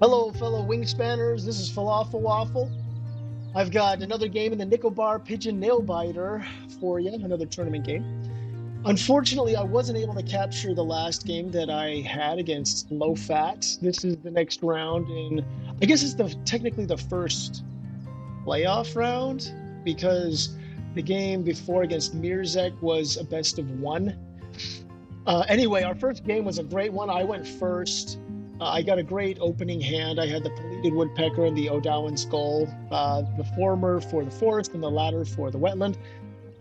Hello, fellow wingspanners. This is Falafel Waffle. I've got another game in the Nickel Bar Pigeon Nail Biter for you, another tournament game. Unfortunately, I wasn't able to capture the last game that I had against LowFat. This is the next round in, I guess it's technically the first playoff round because the game before against Mirzek was a best of one. Anyway, our first game was a great one. I went first. I got a great opening hand. I had the Pelleted Woodpecker and the Odawan Skull, the former for the forest and the latter for the wetland.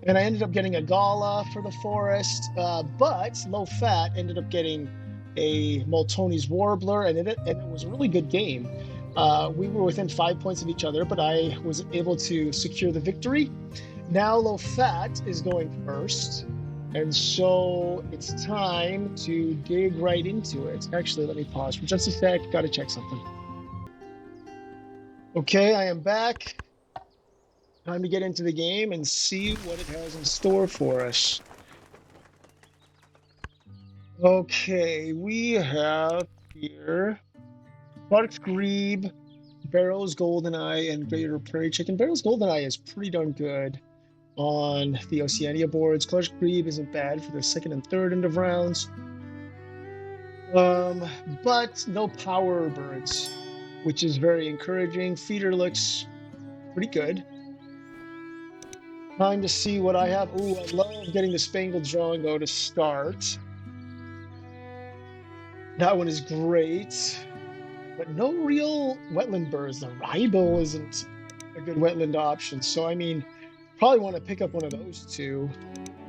And I ended up getting a Gala for the forest, but LowFat ended up getting a Moltoni's Warbler, and it was a really good game. We were within 5 points of each other, but I was able to secure the victory. Now LowFat is going first. And so it's time to dig right into it. Actually, let me pause for just a sec. Got to check something. Okay, I am back. Time to get into the game and see what it has in store for us. Okay, we have here Clark's Grebe, Barrow's Goldeneye, and Greater Prairie Chicken. Barrow's Goldeneye is pretty darn good on the Oceania boards. Clark's Grebe isn't bad for the second and third end of rounds. But no power birds, which is very encouraging. Feeder looks pretty good. Time to see what I have. Ooh, I love getting the Spangled Drongo to start. That one is great. But no real wetland birds. The Ribble isn't a good wetland option. So, I mean, probably want to pick up one of those two.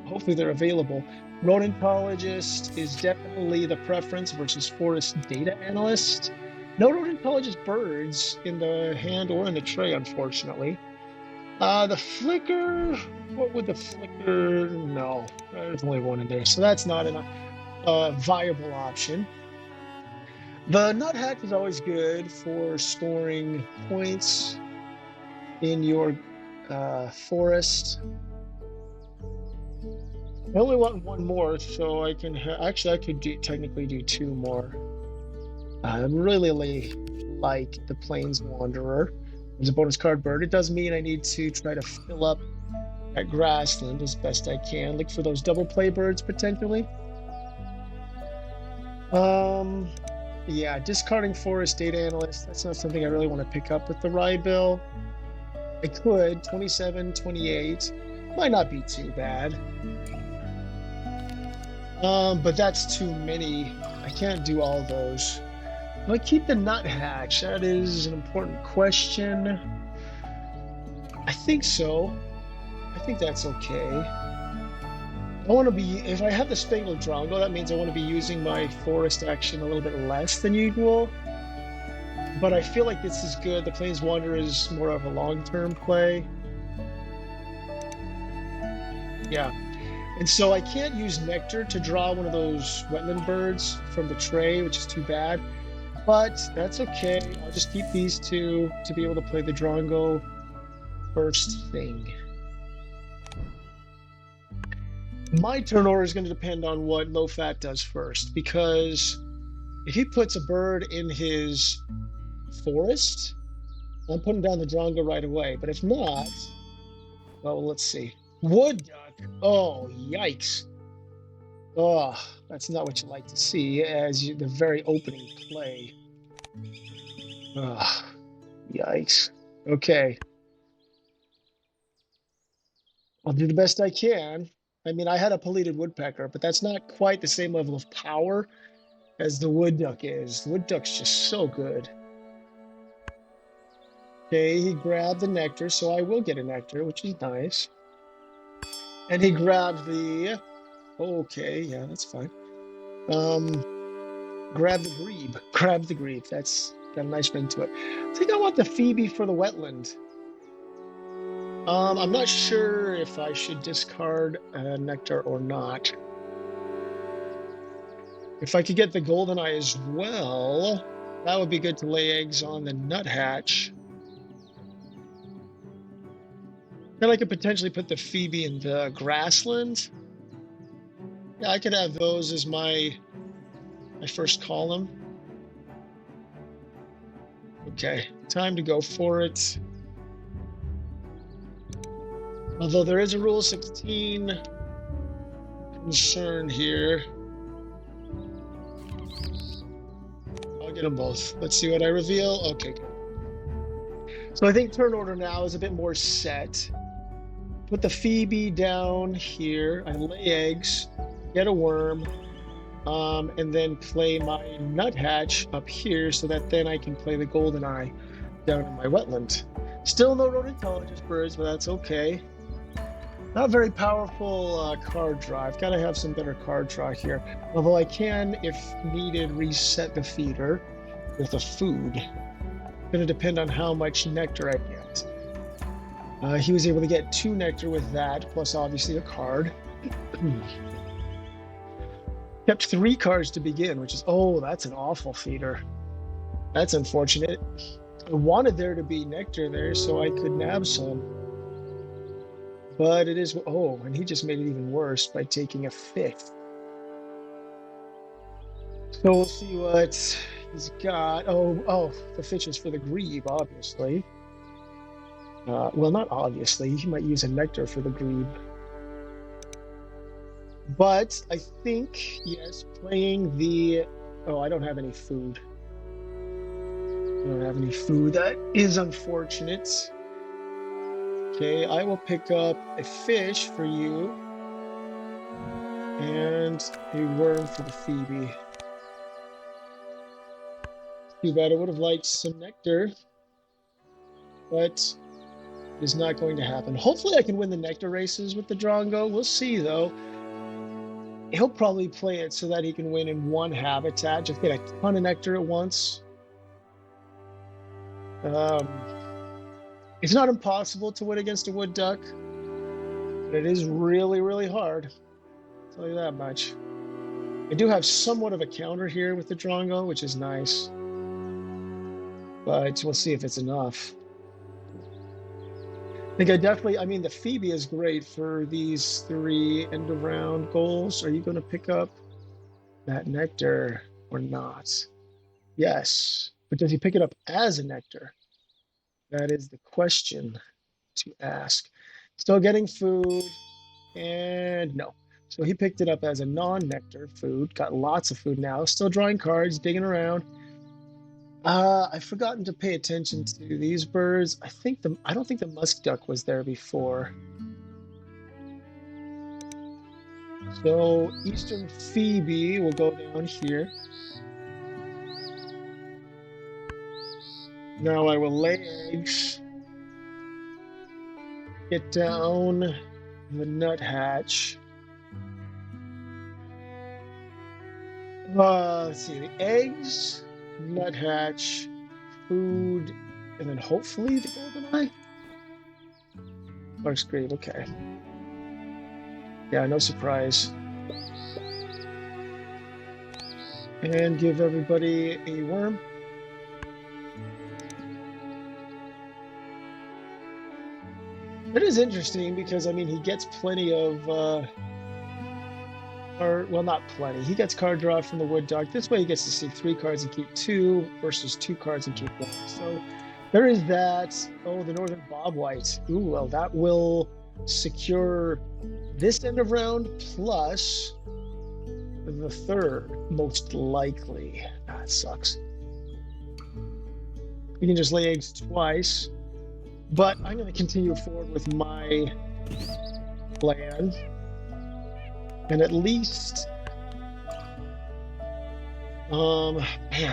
Hopefully they're available. Rodentologist is definitely the preference versus forest data analyst. No rodentologist birds in the hand or in the tray, unfortunately. The flicker, what would the flicker? No, there's only one in there, so that's not a viable option. The nuthatch is always good for storing points in your forest. I only want one more, so I can actually I could technically do two more. I really like the Plains Wanderer. There's a bonus card bird. It does mean I need to try to fill up that grassland as best I can. Look for those double play birds potentially. Yeah, discarding forest data analyst. That's not something I really want to pick up with the Ryebill. I could 27, 28. Might not be too bad. But that's too many. I can't do all those. Do I keep the nuthatch? That is an important question. I think so. I think that's okay. I want to be, if I have the Spangled Drongo, that means I want to be using my forest action a little bit less than usual. But I feel like this is good. The Plains Wanderer is more of a long-term play. Yeah. And so I can't use Nectar to draw one of those wetland birds from the tray, which is too bad. But that's okay. I'll just keep these two to be able to play the Drongo first thing. My turn order is going to depend on what LowFat does first, because if he puts a bird in his forest, I'm putting down the Drongo right away. But if not, well, let's see. Wood duck. Oh, yikes. Oh, that's not what you like to see as the very opening play. Oh, yikes. Okay. I'll do the best I can. I mean, I had a Pelleted Woodpecker, but that's not quite the same level of power as the wood duck is. The wood duck's just so good. Okay, he grabbed the nectar, so I will get a nectar, which is nice. And he grabbed the... Okay, yeah, that's fine. Grab the grebe. Grab the grebe. That's got a nice ring to it. I think I want the Phoebe for the wetland. I'm not sure if I should discard a nectar or not. If I could get the Goldeneye as well, that would be good to lay eggs on the nuthatch. Then I could potentially put the Phoebe in the grassland. Yeah, I could have those as my first column. Okay, time to go for it. Although there is a rule 16 concern here. I'll get them both. Let's see what I reveal. Okay, good. So I think turn order now is a bit more set. Put the Phoebe down here. I lay eggs, get a worm, and then play my nuthatch up here so that then I can play the goldeneye down in my wetland. Still no rodentologist birds, but that's okay. Not very powerful card draw. I've got to have some better card draw here. Although I can, if needed, reset the feeder with a food. Going to depend on how much nectar I get. He was able to get 2 nectar with that, plus obviously a card. Kept 3 cards to begin, which is, oh, that's an awful feeder. That's unfortunate. I wanted there to be nectar there so I could nab some. But it is, oh, and he just made it even worse by taking a 5th. So we'll see what he's got. Oh, the fish is for the grebe, obviously. Well, not obviously. He might use a nectar for the grebe. But I think, yes, playing the... Oh, I don't have any food. I don't have any food. That is unfortunate. Okay, I will pick up a fish for you. And a worm for the Phoebe. Too bad. I would have liked some nectar. But it is not going to happen. Hopefully I can win the nectar races with the Drongo. We'll see, though. He'll probably play it so that he can win in one habitat. Just get a ton of nectar at once. It's not impossible to win against a wood duck, but it is really, really hard. I'll tell you that much. I do have somewhat of a counter here with the Drongo, which is nice. But we'll see if it's enough. I think I mean, the Phoebe is great for these 3 end of round goals. Are you going to pick up that nectar or not? Yes. But does he pick it up as a nectar? That is the question to ask. Still getting food, and no. So he picked it up as a non-nectar food. Got lots of food now. Still drawing cards, digging around. I've forgotten to pay attention to these birds. I don't think the musk duck was there before. So Eastern Phoebe will go down here. Now I will lay eggs. Get down the nuthatch. Let's see, the eggs, nuthatch, food, and then hopefully the goldeneye. Lark's grave, okay. Yeah, no surprise. And give everybody a worm. It is interesting because, I mean, he gets plenty of, well, not plenty. He gets card draw from the wood duck. This way he gets to see 3 cards and keep 2 versus 2 cards and keep 1. So there is that. Oh, the northern bobwhite. Ooh, well, that will secure this end of round plus the 3rd, most likely. That sucks. We can just lay eggs twice. But I'm going to continue forward with my plan. And at least, man,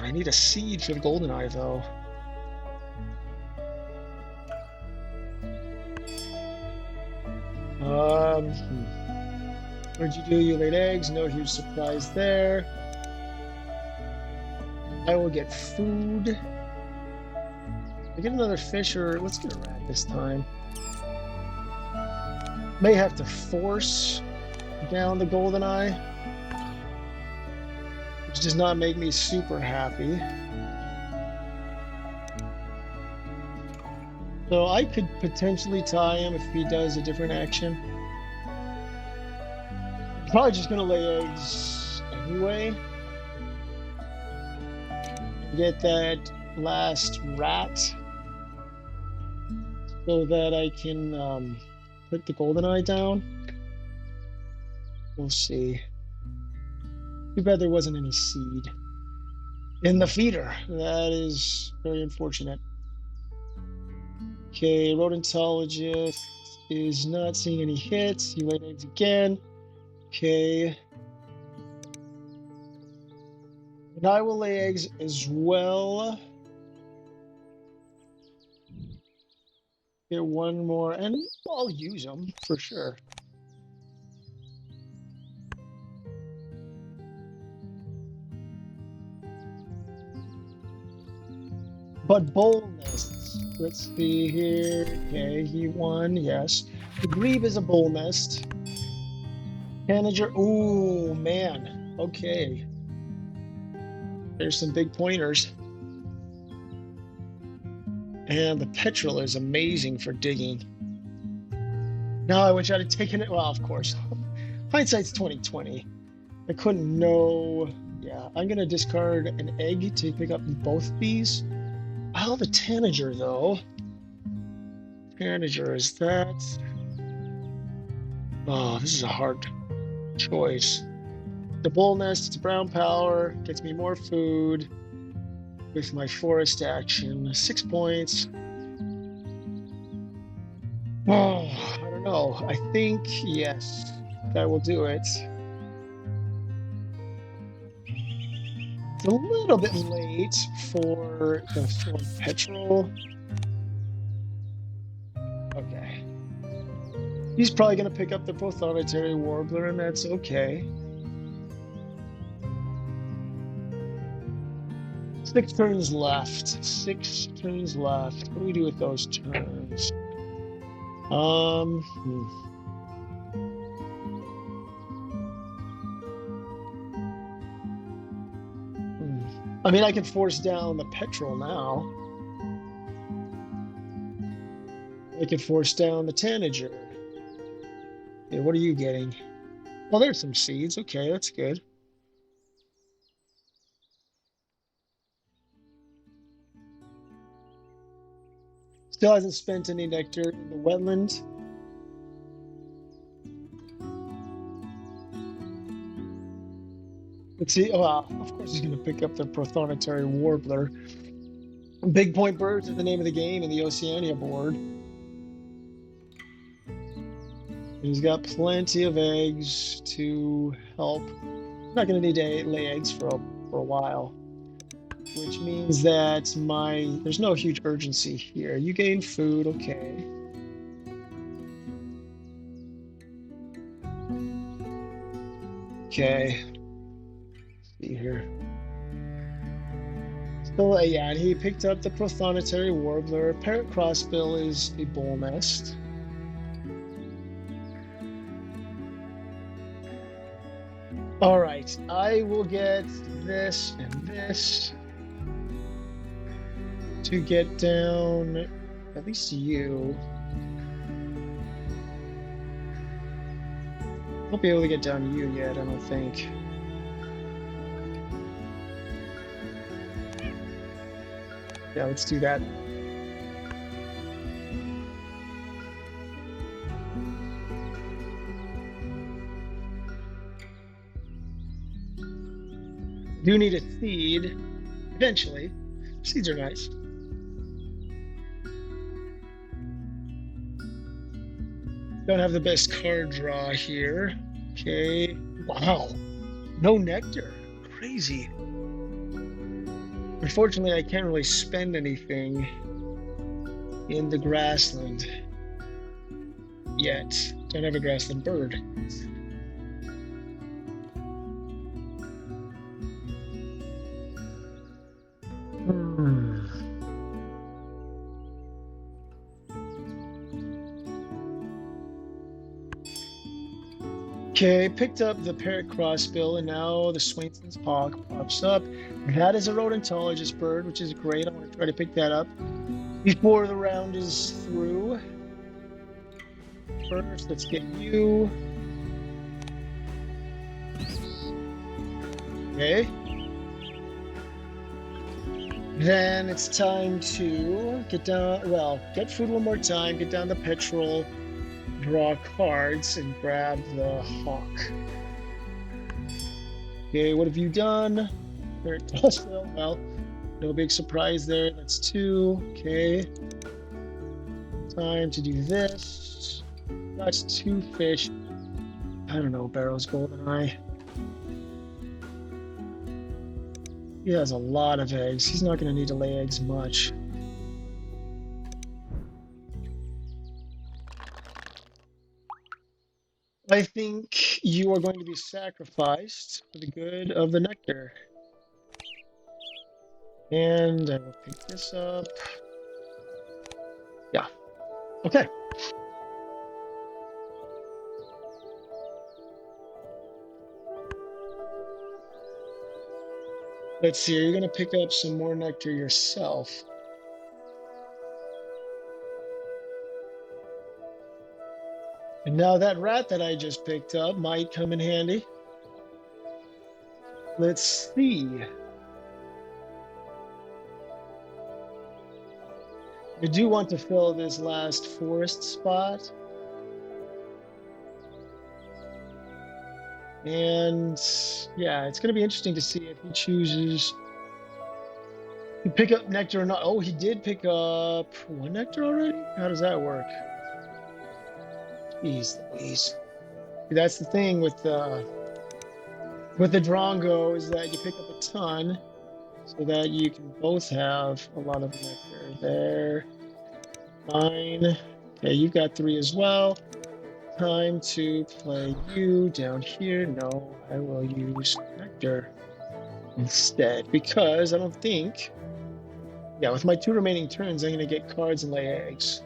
I need a seed for the goldeneye, though. What'd you do? You laid eggs. No huge surprise there. I will get food. I get another fish, or let's get a rat this time. May have to force down the goldeneye, which does not make me super happy. So I could potentially tie him if he does a different action. I'm probably just gonna lay eggs anyway. Get that last rat so that I can put the golden eye down. We'll see. Too bad there wasn't any seed in the feeder. That is very unfortunate. Okay, rodentologist is not seeing any hits. He laid eggs again. Okay. And I will lay eggs as well. Get one more, and I'll use them for sure. But bull nests. Let's see here. Okay, he won. Yes. The grebe is a bull nest. Tanager. Ooh, man. Okay. There's some big pointers. And the petrel is amazing for digging. Now I wish I'd have taken it. Well, of course. Hindsight's 2020. I couldn't know. Yeah, I'm gonna discard an egg to pick up both these. I'll have a tanager though. Tanager is that. Oh, this is a hard choice. The bull nest, it's brown power, gets me more food with my forest action. 6 points. Oh, I don't know. I think, yes, that will do it. It's a little bit late for the thorn petrel. Okay. He's probably going to pick up the prothonotary warbler, and that's okay. 6 turns left. 6 turns left. What do we do with those turns? I mean, I can force down the petrel now. I can force down the tanager. Yeah, what are you getting? Well, there's some seeds. Okay, that's good. Still hasn't spent any nectar in the wetland. Let's see. Oh, well, of course he's going to pick up the prothonotary warbler. Big point birds is the name of the game in the Oceania board. He's got plenty of eggs to help. Not going to need to lay eggs for a while, which means that there's no huge urgency here. You gain food, okay. Okay. Let's see here. So yeah, he picked up the prothonotary warbler. Parrot crossbill is a bull nest. All right, I will get this and this to get down at least you. Won't be able to get down you yet, I don't think. Yeah, let's do that. Do need a seed eventually. Seeds are nice. Don't have the best card draw here. Okay. Wow. No nectar. Crazy. Unfortunately, I can't really spend anything in the grassland yet. Don't have a grassland bird. Okay, picked up the parrot crossbill, and now the Swainson's paw pops up. That is a rodentologist bird, which is great. I want to try to pick that up before the round is through. First, let's get you. Okay. Then it's time to get down, well, get food one more time, get down the petrol, draw cards, and grab the hawk. Okay, what have you done? Well, no big surprise there. That's 2. Okay. Time to do this. That's 2 fish. I don't know, Barrow's golden eye. He has a lot of eggs. He's not going to need to lay eggs much. I think you are going to be sacrificed for the good of the nectar. And I will pick this up. Yeah. Okay. Let's see. Are you going to pick up some more nectar yourself? And now that rat that I just picked up might come in handy. Let's see. I do want to fill this last forest spot. And yeah, it's going to be interesting to see if he chooses to pick up nectar or not. Oh, he did pick up 1 nectar already? How does that work? Jeez Louise. That's the thing with the Drongo, is that you pick up a ton so that you can both have a lot of nectar. There. Fine. Okay, you've got 3 as well. Time to play you down here. No, I will use nectar instead, because I don't think, yeah, with my 2 remaining turns, I'm going to get cards and lay eggs.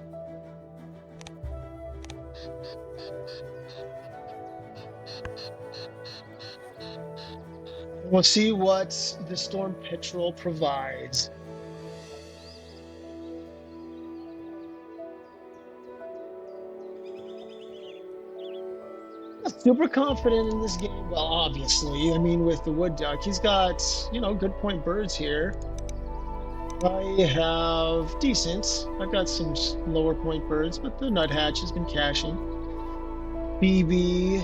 We'll see what the Storm Petrel provides. Not super confident in this game. Well, obviously, I mean, with the wood duck, he's got, good point birds here. I have decent. I've got some lower point birds, but the nuthatch has been cashing. BB,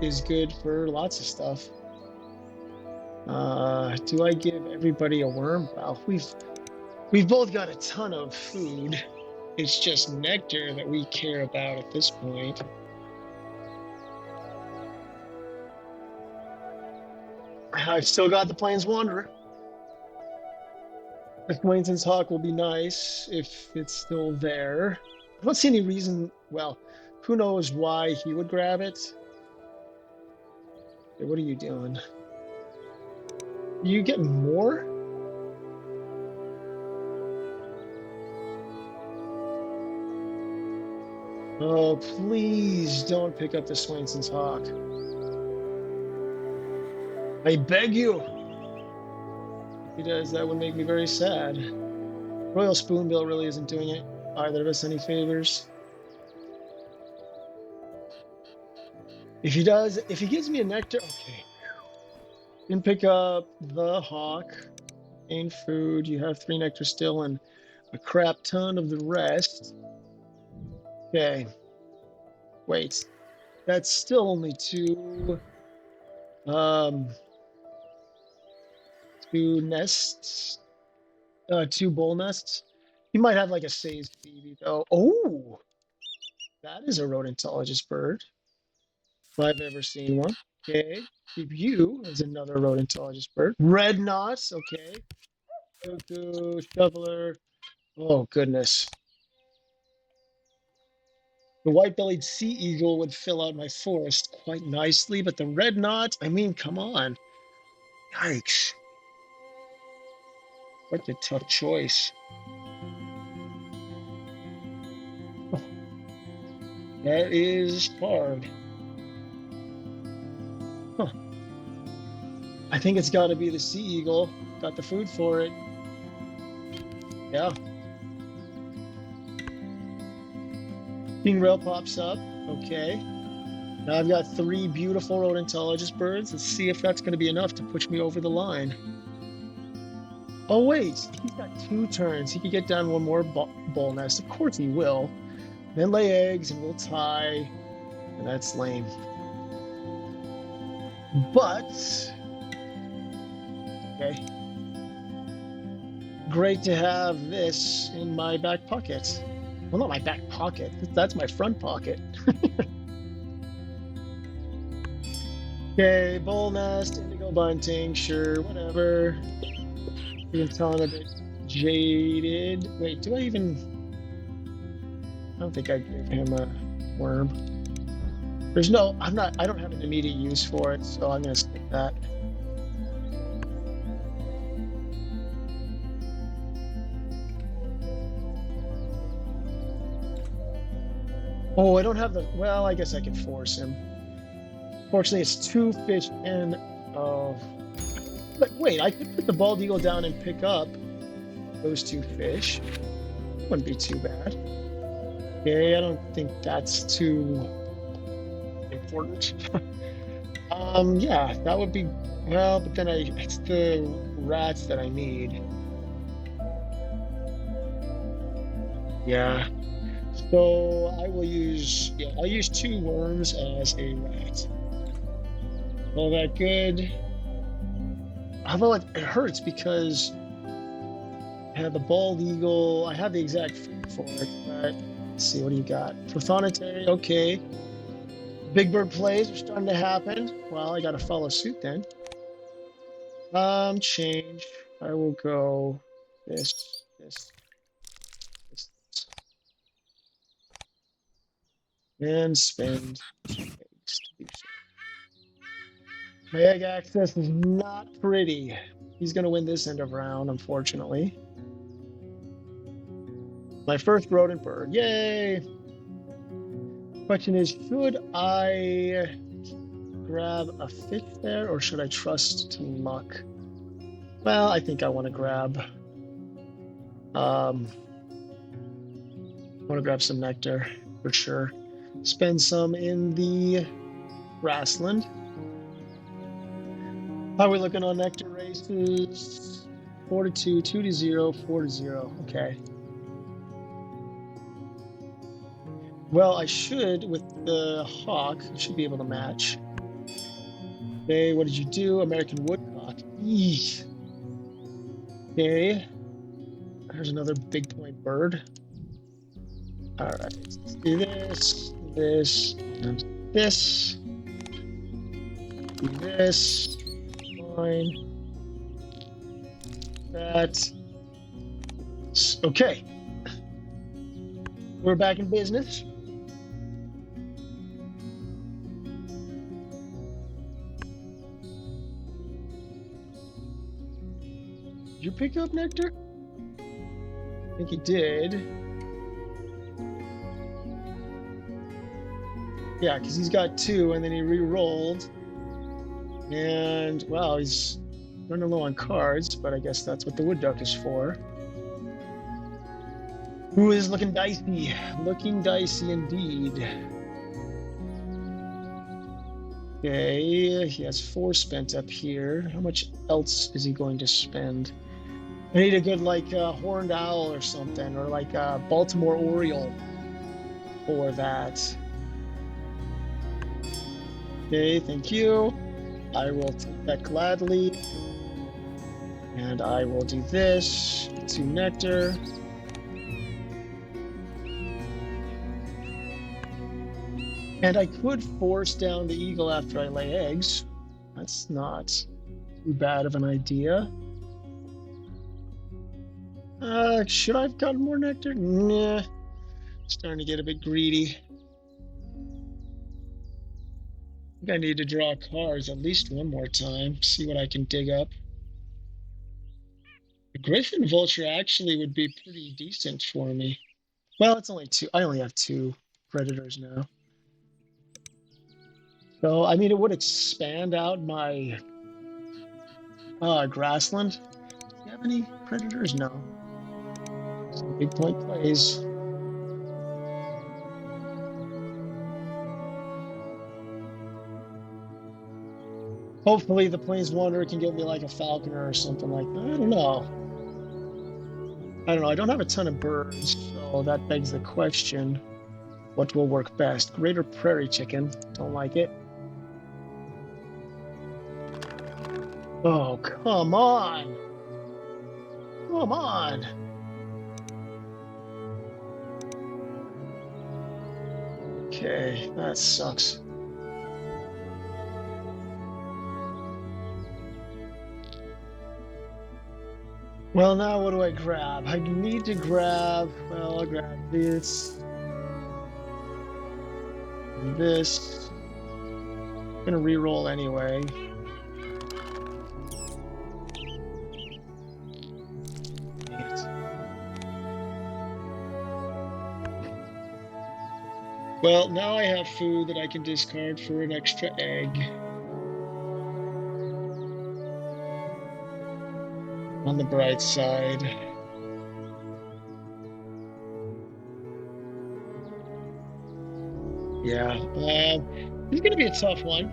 is good for lots of stuff. Do I give everybody a worm? Well, we've both got a ton of food. It's just nectar that we care about at this point. I've still got the Plains Wanderer. The Acquaintance Hawk will be nice if it's still there. I don't see any reason, well, who knows why he would grab it. Okay, what are you doing? Are you getting more? Oh, please don't pick up the Swainson's Hawk. I beg you. If he does, that would make me very sad. Royal Spoonbill really isn't doing it either of us any favors. If he does, if he gives me a nectar, okay. Then pick up the hawk and food. You have 3 nectar still and a crap ton of the rest. Okay. Wait. That's still only 2 nests. 2 bull nests. You might have like a Say's Phoebe though. Oh, that is a rodentologist bird. If I've ever seen one. Okay. Keep you as another rodentologist bird. Red knots. Okay. Cuckoo, shoveler. Oh goodness. The white-bellied sea eagle would fill out my forest quite nicely, but the red knot, I mean, come on. Yikes. What a tough choice. That is hard. Huh. I think it's got to be the sea eagle. Got the food for it. Yeah. King Rail pops up. Okay. Now I've got 3 beautiful rodentologist birds. Let's see if that's going to be enough to push me over the line. Oh wait, he's got 2 turns. He could get down one more bull nest. Of course he will. Then lay eggs and we'll tie. And that's lame. But okay. Great to have this in my back pocket. Well, not my back pocket. That's my front pocket. Okay, bull nest, indigo bunting, sure, whatever. You can tell I'm a bit jaded. Wait, do I even? I don't think I gave him a worm. There's no, I don't have an immediate use for it, so I'm gonna skip that. Oh, I don't have the, well, I guess I can force him. Fortunately, it's 2 fish and, oh. But wait, I could put the bald eagle down and pick up those 2 fish. Wouldn't be too bad. Okay, I don't think that's too important. Yeah, that would be, well, but then it's the rats that I need. Yeah. So I will use, yeah, I'll use 2 worms as a rat. All that good. Although it hurts because I have the bald eagle. I have the exact food for it, but let's see, what do you got? Prothonotary, okay. Big bird plays are starting to happen. Well, I gotta follow suit then. Change. I will go this. And spend 2 eggs to do so. My egg access is not pretty. He's going to win this end of round, unfortunately. My first rodent bird. Yay! Question is, should I grab a fish there or should I trust to luck? Well, I think I want to grab some nectar for sure. Spend some in the grassland. How are we looking on nectar races? 4-2, 2-0, 4-0. Okay. Well, I should, with the hawk, should be able to match. Okay, what did you do? American woodcock. Eesh. Okay. There's another big point bird. All right, let's do this, and this. Do this. Fine. That. Okay. We're back in business. Did you pick up nectar? I think he did. Yeah, because he's got 2 and then he re-rolled. And, well, he's running low on cards, but I guess that's what the wood duck is for. Who is looking dicey? Looking dicey indeed. Okay, he has 4 spent up here. How much else is he going to spend? I need a good, like, horned owl or something, or like a Baltimore Oriole for that. Okay, thank you. I will take that gladly. And I will do this. 2 nectar. And I could force down the eagle after I lay eggs. That's not too bad of an idea. Should I have gotten more nectar? Nah. Starting to get a bit greedy. I think I need to draw cards at least one more time. See what I can dig up. The griffin vulture actually would be pretty decent for me. Well, it's only 2. I only have 2 predators now. So, I mean, it would expand out my grassland. Do you have any predators? No. Some big point plays. Hopefully the Plains Wanderer can get me like a falconer or something like that. I don't know. I don't know. I don't have a ton of birds, so that begs the question: what will work best? Greater prairie chicken. Don't like it. Oh, come on! Come on! Okay, that sucks. Well, now what do I grab? I need to grab, well, I'll grab this. And this. I'm gonna re-roll anyway. Dang it. Well, now I have food that I can discard for an extra egg. On the bright side. Yeah, it's going to be a tough one.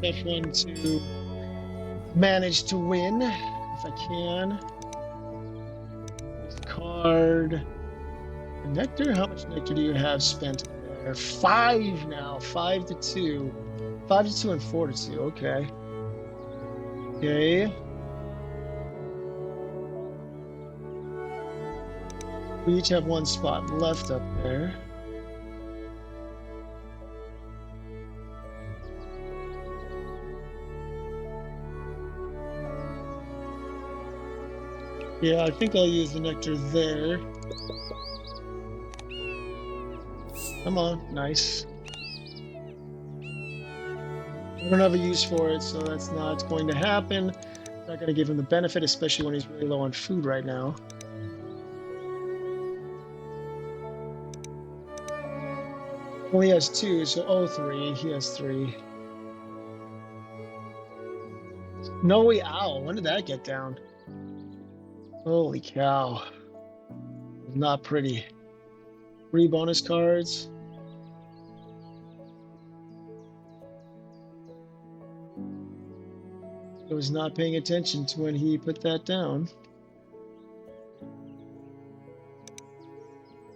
Tough one to manage to win if I can. Card. Nectar? How much nectar do you have spent there? 5 now. 5 to 2. 5 to 2 and 4 to 2. Okay. Okay. We each have 1 spot left up there. Yeah, I think I'll use the nectar there. Come on, nice. I don't have a use for it, so that's not going to happen. Not going to give him the benefit, especially when he's really low on food right now. Well, he has 2, so 3. He has 3. Snowy Owl. When did that get down? Holy cow. Not pretty. 3 bonus cards. I was not paying attention to when he put that down.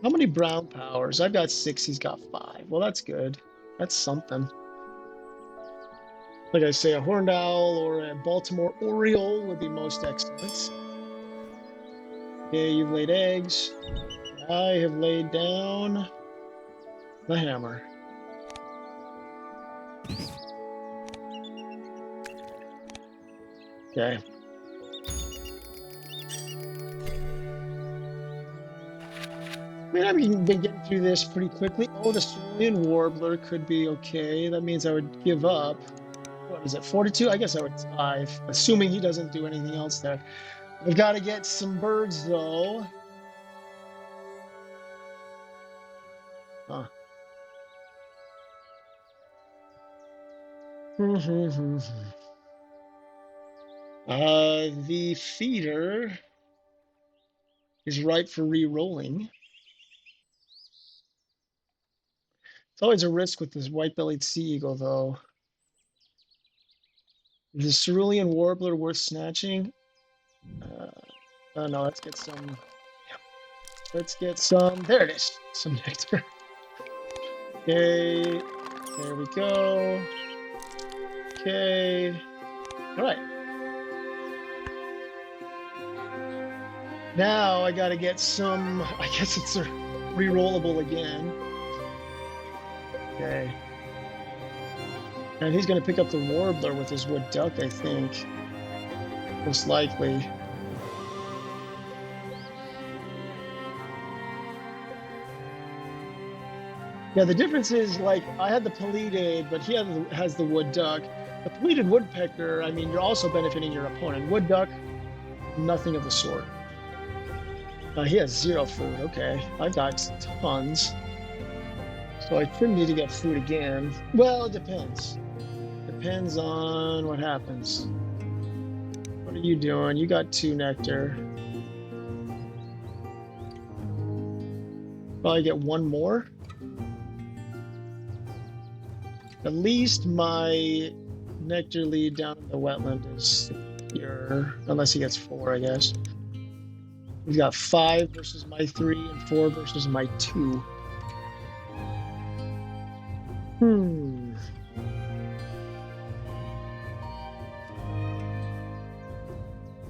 How many brown powers? I've got 6, he's got 5. Well, that's good. That's something. Like I say, a horned owl or a Baltimore Oriole would be most excellent. Okay, you've laid eggs. I have laid down the hammer. Okay. I mean, I've been getting through this pretty quickly. Oh, the Cerulean Warbler could be okay. That means I would give up. What is it, 42? I guess I would 5, assuming he doesn't do anything else there. I've got to get some birds, though. Huh. The feeder is ripe for re-rolling. It's always a risk with this white-bellied sea eagle, though. Is the Cerulean Warbler worth snatching? Oh no, let's get some. Let's get some. There it is. Some nectar. Okay. There we go. Okay. All right. Now I gotta get some. I guess it's a re-rollable again. Okay. And he's gonna pick up the Warbler with his wood duck, I think. Most likely. Yeah, the difference is, like, I had the Peleated, but he has the wood duck. The Peleated woodpecker, I mean, you're also benefiting your opponent. Wood duck, nothing of the sort. He has 0 food. Okay, I've got tons. So I shouldn't need to get food again. Well, it depends. Depends on what happens. What are you doing? You got 2 nectar. Probably get 1 more. At least my nectar lead down in the wetland is secure, unless he gets 4, I guess. We've got 5 versus my 3 and 4 versus my 2.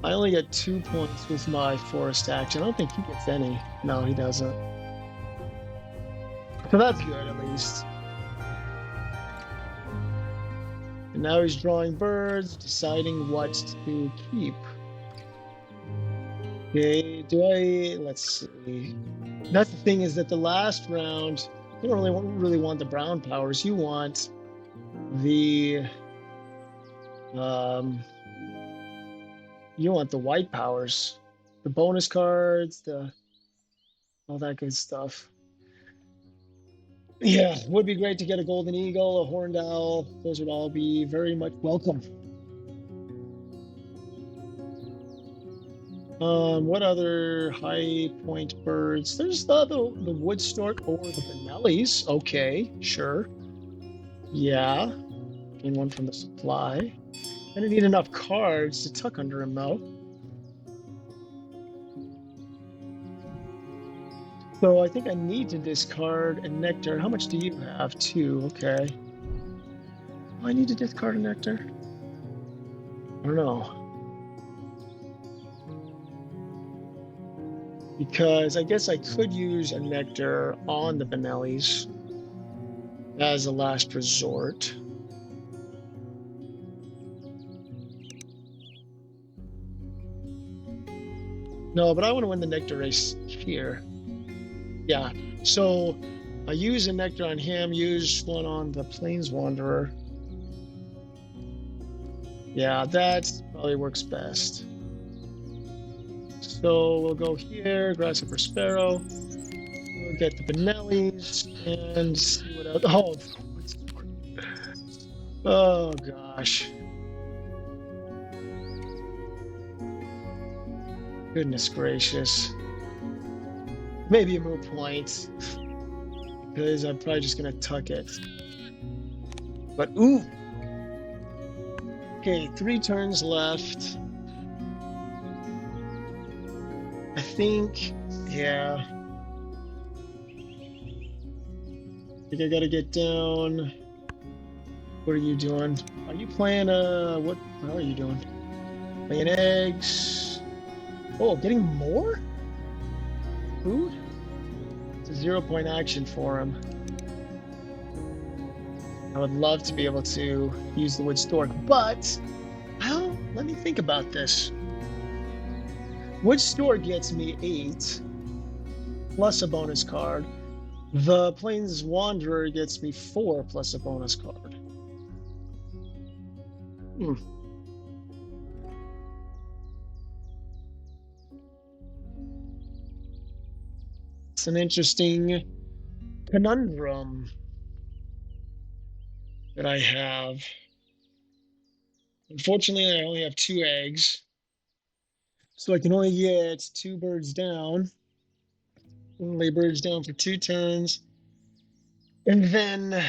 I only get 2 points with my forest action. I don't think he gets any. No, he doesn't. So that's good, at least. And now he's drawing birds, deciding what to keep. Okay, let's see. That's the thing, is that the last round, you don't really want the brown powers. You want the white powers, the bonus cards, all that good stuff. Yeah, would be great to get a golden eagle, a horned owl. Those would all be very much welcome. What other high point birds? There's the wood stork or the benellies. Okay, sure. Yeah, gain 1 from the supply. Gonna need enough cards to tuck under him, though. So I think I need to discard a nectar. How much do you have? 2. Okay. Oh, I need to discard a nectar. I don't know. Because I guess I could use a nectar on the benellies as a last resort. No, but I want to win the nectar race here. Yeah, so I use a nectar on him, use one on the Plains Wanderer. Yeah, that probably works best. So we'll go here, Grasshopper Sparrow. We'll get the benellies and see what else. Oh gosh. Goodness gracious. Maybe a moot point, because I'm probably just gonna tuck it. But ooh. Okay, 3 turns left. I think, yeah. I think I gotta get down. What are you doing? Are you playing, what the hell are you doing? Laying eggs. Oh, getting more? Food? It's a 0-point action for him. I would love to be able to use the wood stork, but, well, let me think about this. Wood stork gets me 8, plus a bonus card. The Plains Wanderer gets me 4, plus a bonus card. It's an interesting conundrum that I have. Unfortunately, I only have 2 eggs, so I can only get 2 birds down. Lay birds down for 2 turns, and then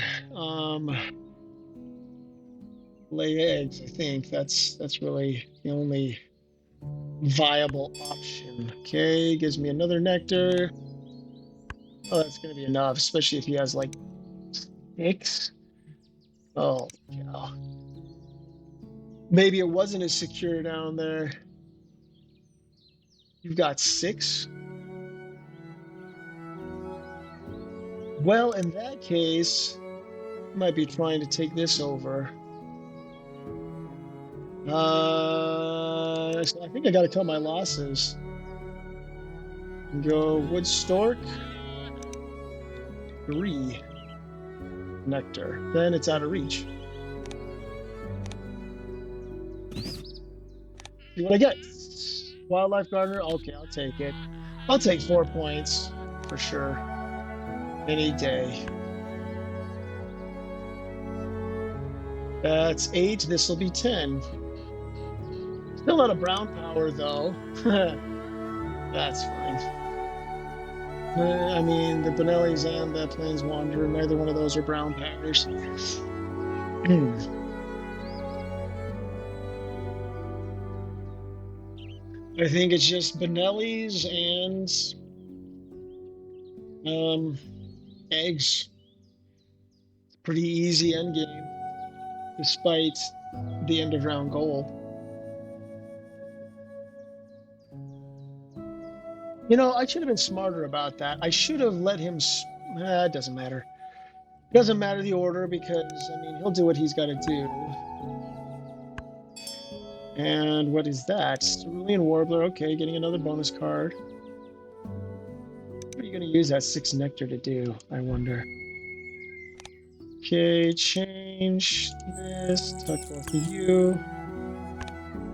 lay eggs. I think that's really the only viable option. Okay, gives me another nectar. Oh, that's gonna be enough, especially if he has like 6. Oh, yeah. Maybe it wasn't as secure down there. You've got 6. Well, in that case, I might be trying to take this over. So I think I got to cut my losses. Go wood stork. 3 nectar. Then it's out of reach. See what I get. Wildlife gardener. Okay, I'll take it. I'll take 4 points for sure. Any day. That's 8. This will be 10. Still not a brown power though. That's fine. I mean, the benellies and the Plains Wanderer, neither one of those are brown powers. I think it's just Benelli's and eggs. Pretty easy end game, despite the end of round goal. You know, I should have been smarter about that. I should have let him. It doesn't matter. It doesn't matter the order because, I mean, he'll do what he's got to do. And what is that? Cerulean Warbler. Okay, getting another bonus card. What are you going to use that 6 nectar to do? I wonder. Okay, change this. Tuck both of you.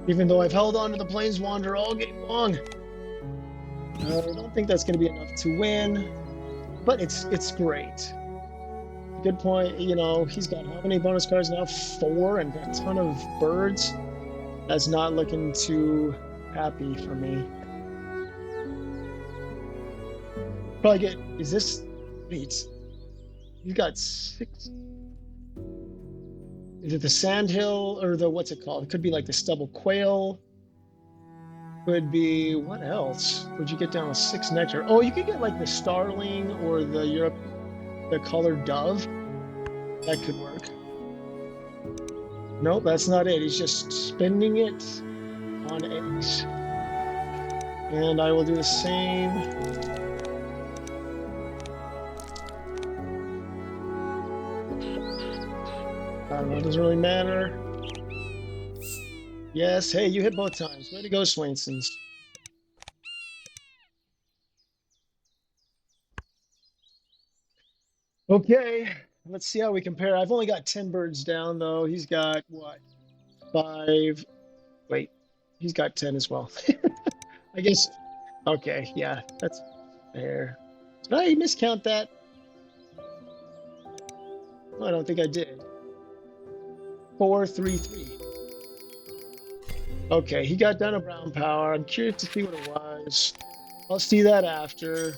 Even though I've held on to the Planeswalker all game long. I don't think that's going to be enough to win, but it's great. Good point. You know, he's got how many bonus cards now? 4 and a ton of birds. That's not looking too happy for me. Probably get. Is this? Wait. You got 6. Is it the Sandhill or the what's it called? It could be like the Stubble Quail. Could be what else? Would you get down with 6 nectar? Oh, you could get like the Starling or the Europe, the Colored Dove. That could work. Nope, that's not it. He's just spending it on eggs. And I will do the same. I don't know, it doesn't really matter. Yes, hey, you hit both times. Way to go, Swainsons. Okay, let's see how we compare. I've only got 10 birds down, though. He's got, what, 5? Wait, he's got 10 as well. I guess, okay, yeah, that's fair. Did I miscount that? No, I don't think I did. 4, 3, 3. Okay, he got down a brown power. I'm curious to see what it was. I'll see that after.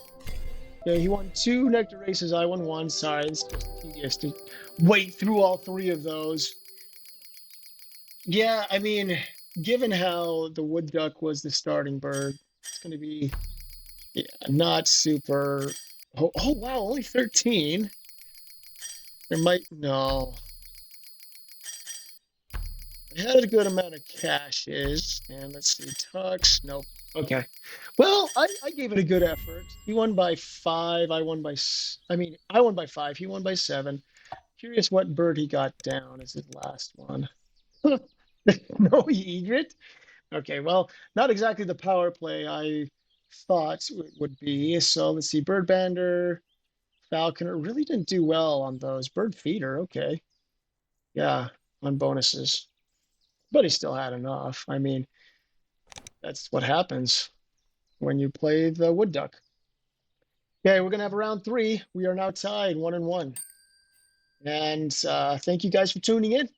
Yeah, he won 2 nectar races. I won 1. Sorry, it's just tedious to wait through all 3 of those. Yeah, I mean, given how the wood duck was the starting bird, it's going to be not super. Oh, wow, only 13. There might no. I had a good amount of caches, and let's see, Tux. Nope. Okay. Well, I gave it a good effort. He won by 5. I won by. I mean, I won by 5. He won by 7. Curious what bird he got down as his last one. No egret. Okay, well, not exactly the power play I thought it would be. So let's see, Bird Bander, Falconer really didn't do well on those. Bird Feeder, okay. Yeah, on bonuses. But he still had enough. I mean, that's what happens when you play the Wood Duck. Okay, we're gonna have a round 3. We are now tied 1-1. And thank you guys for tuning in.